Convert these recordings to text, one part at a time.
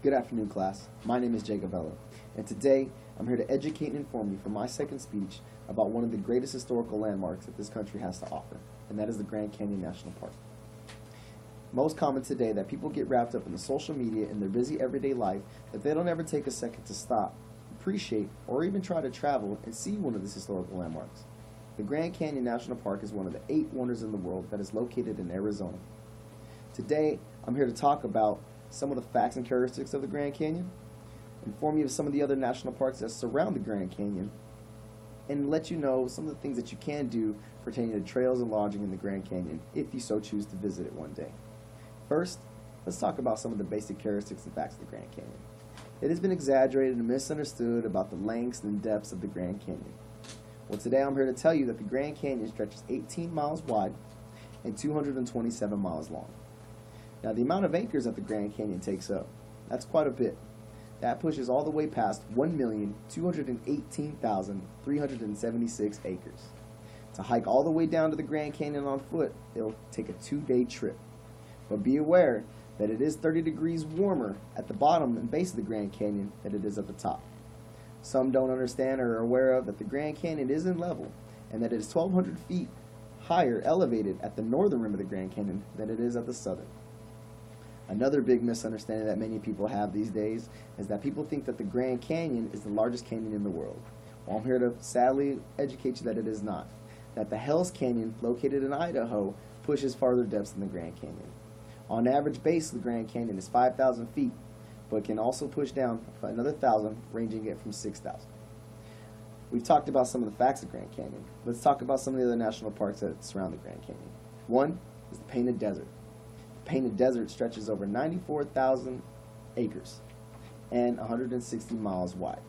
Good afternoon, class. My name is Vela, and today I'm here to educate and inform you for my second speech about one of the greatest historical landmarks that this country has to offer, and that is the Grand Canyon National Park. Most common today that people get wrapped up in the social media and their busy everyday life that they don't ever take a second to stop, appreciate, or even try to travel and see one of these historical landmarks. The Grand Canyon National Park is one of the 8 wonders in the world that is located in Arizona. Today, I'm here to talk about some of the facts and characteristics of the Grand Canyon, inform you of some of the other national parks that surround the Grand Canyon, and let you know some of the things that you can do pertaining to trails and lodging in the Grand Canyon if you so choose to visit it one day. First, let's talk about some of the basic characteristics and facts of the Grand Canyon. It has been exaggerated and misunderstood about the lengths and depths of the Grand Canyon. Well, today I'm here to tell you that the Grand Canyon stretches 18 miles wide and 227 miles long. Now, the amount of acres that the Grand Canyon takes up, that's quite a bit. That pushes all the way past 1,218,376 acres. To hike all the way down to the Grand Canyon on foot, it'll take a 2-day trip. But be aware that it is 30 degrees warmer at the bottom and base of the Grand Canyon than it is at the top. Some don't understand or are aware of that the Grand Canyon isn't level and that it is 1,200 feet higher elevated at the northern rim of the Grand Canyon than it is at the southern. Another big misunderstanding that many people have these days is that people think that the Grand Canyon is the largest canyon in the world. Well, I'm here to sadly educate you that it is not. That the Hell's Canyon, located in Idaho, pushes farther depths than the Grand Canyon. On average base, the Grand Canyon is 5,000 feet, but can also push down another 1,000, ranging it from 6,000. We've talked about some of the facts of Grand Canyon. Let's talk about some of the other national parks that surround the Grand Canyon. One is the Painted Desert. Painted Desert stretches over 94,000 acres and 160 miles wide.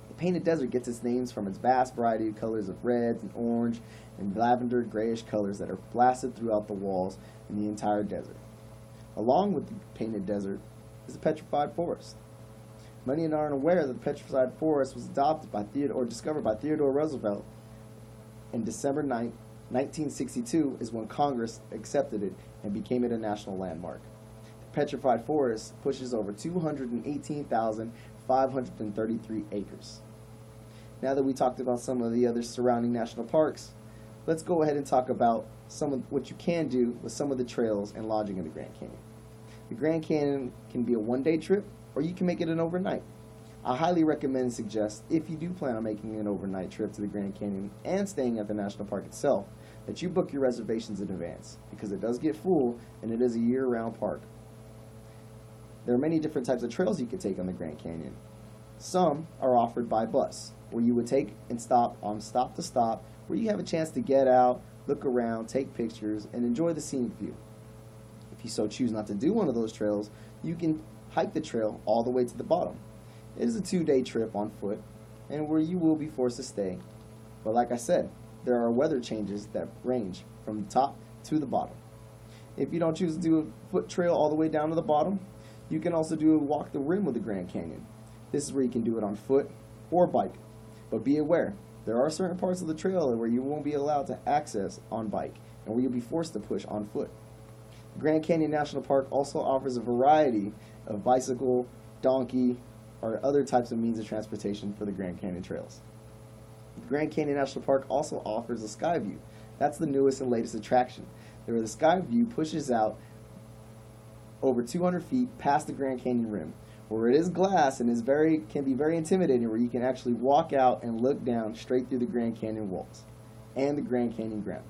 The Painted Desert gets its names from its vast variety of colors of reds and orange and lavender grayish colors that are blasted throughout the walls in the entire desert. Along with the Painted Desert is the Petrified Forest. Many aren't aware that the Petrified Forest was discovered by Theodore Roosevelt in December 9, 1962 is when Congress accepted it and became it a national landmark. The Petrified Forest pushes over 218,533 acres. Now that we talked about some of the other surrounding national parks, let's go ahead and talk about some of what you can do with some of the trails and lodging in the Grand Canyon. The Grand Canyon can be a one-day trip, or you can make it an overnight. I highly recommend and suggest, if you do plan on making an overnight trip to the Grand Canyon and staying at the national park itself, that you book your reservations in advance, because it does get full and it is a year-round park. There are many different types of trails you can take on the Grand Canyon. Some are offered by bus, where you would take and stop on stop to stop, where you have a chance to get out, look around, take pictures, and enjoy the scenic view. If you so choose not to do one of those trails, you can hike the trail all the way to the bottom. It is a 2-day trip on foot, and where you will be forced to stay. But like I said, there are weather changes that range from the top to the bottom. If you don't choose to do a foot trail all the way down to the bottom, you can also walk the rim of the Grand Canyon. This is where you can do it on foot or bike. But be aware, there are certain parts of the trail where you won't be allowed to access on bike and where you'll be forced to push on foot. The Grand Canyon National Park also offers a variety of bicycle, donkey, or other types of means of transportation for the Grand Canyon trails. The Grand Canyon National Park also offers a sky view. That's the newest and latest attraction, where the sky view pushes out over 200 feet past the Grand Canyon rim, where it is glass and can be very intimidating, where you can actually walk out and look down straight through the Grand Canyon walls and the Grand Canyon ground.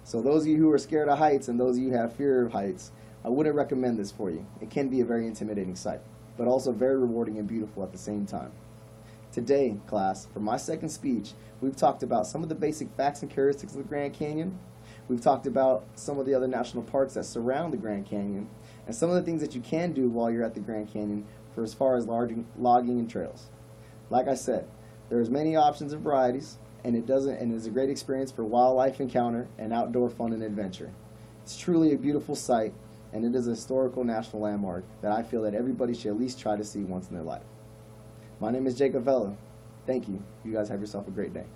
So those of you who are scared of heights and those of you who have fear of heights, I wouldn't recommend this for you. It can be a very intimidating sight, but also very rewarding and beautiful at the same time. Today, class, for my second speech, we've talked about some of the basic facts and characteristics of the Grand Canyon. We've talked about some of the other national parks that surround the Grand Canyon, and some of the things that you can do while you're at the Grand Canyon for as far as logging and trails. Like I said, there's many options and varieties, and it's a great experience for wildlife encounter and outdoor fun and adventure. It's truly a beautiful sight, and it is a historical national landmark that I feel that everybody should at least try to see once in their life. My name is Vela. Thank you. You guys have yourself a great day.